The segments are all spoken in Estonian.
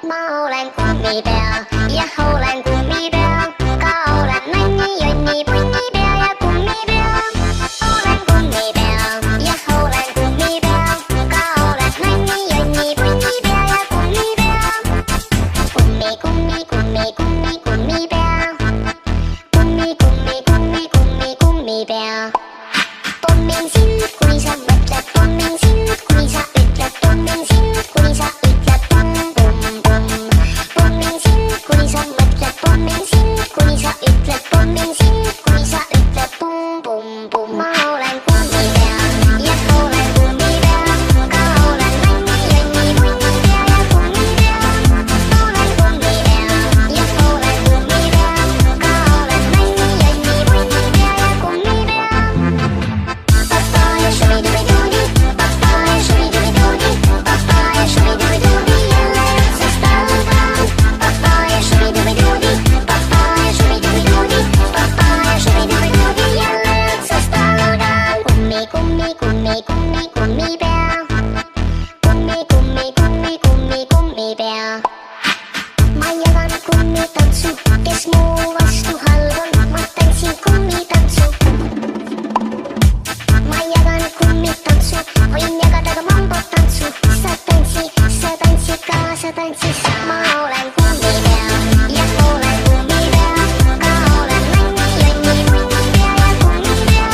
Ma olen kummipea ja olen kummipea, ka olen nänni, jonni, punnipea ja kummipea. Olen kummipea ja olen kummipea, ka olen nänni, jonni, punnipea ja kummipea. Kummi, kummi, kummi, kummi, kummipea. Kummi, kummi, kummi, kummi, kummipea. Pommin sind, kui sa mõtled, pommin sind, kui sa ütled, pommin sind, kui sa ütled pum, pum, pum. Pommin sind, kui sa mõtled, pommin sind, kui sa ütled, pommin sind, kui sa ütled pum, pum, pum. Ma olen kummipea ja olen kummipea, ka olen nänni, jonni, punnipea ja kummipea. Olen kummipea ja olen kummipea, ka olen nänni, jonni, punnipea ja kummipea. Papaya shubi-dubi-doobi, papaya shubi-dubi-doobi, papaya shubi-dubi-doobi, jälle otsast algan. Papaya shubi-dubi-doobi, papaya shubi-dubi-doobi, papaya shubi-dubi-doobi, jälle otsast algan. Kummi, kummi, kummi, kummi, kummipea. Kummi, kummi, kummi, kummi, kummipea. Ma jagan kummitantsu, kes mu vastu halb on, ma tantsin kummitantsu. Ma jagan kummitantsu, võin jagada ka mambotantsu. Sa tantsid kaasa tantsis. Ma olen kummipea ja olen kummipea, ka olen nänni, jonni, punnipea ja kummipea.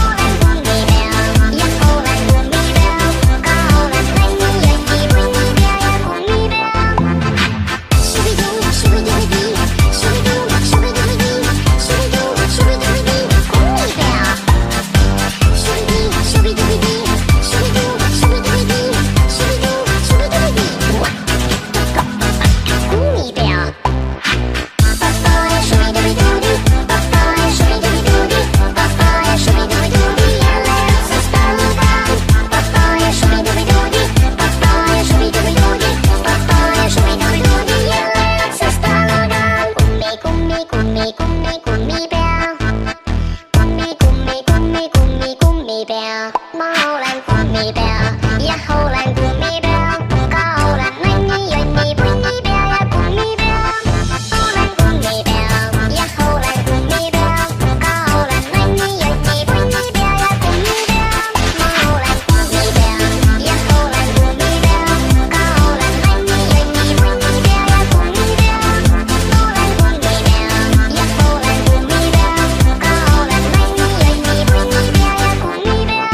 Olen kummipea ja olen kummipea, ka olen nänni, jonni, punnipea ja kummipea. Shubidoo, shubidoo-dee, shubidoo, shubidoo-dee, shubidoo, shubidoo-dee, kummipea. Shubidoo, shubidoo-dee, shubidoo, shubidoo-dee, shubidoo, shubidoo-dee. Kummipea. Papaya shubi-dubi-doobi, papaya shubi-dubi-doobi, papaya shubi-dubi-doobi, jälle otsast algan. Papaya shubi-dubi-doobi, papaya shubi-dubi-doobi, papaya shubi-dubi-doobi, jälle otsast algan. Kummi, kummi, kummi, kummi, kummipea. Kummi, kummi, kummi, kummi, kummipea. Ma olen kummipea ja olen kummipea, ka olen nänni, jonni, punnipea ja kummipea. Olen kummipea ja olen kummipea, ka olen nänni, jonni, punnipea ja kummipea. Ma olen kummipea ja olen kummipea, ka olen nänni, jonni, punnipea ja kummipea. Olen kummipea ja olen kummipea, ka olen nänni, jonni, punnipea ja kummipea.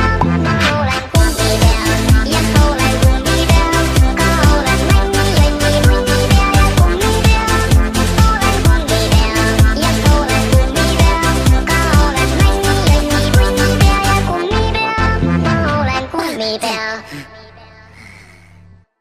Ma olen kummipea ja olen kummipea, ka olen nänni, jonni, punnipea ja kummipea. Olen kummipea ja olen kummipea, ka olen nänni, jonni, punnipea ja kummipea. Ma olen kummipea.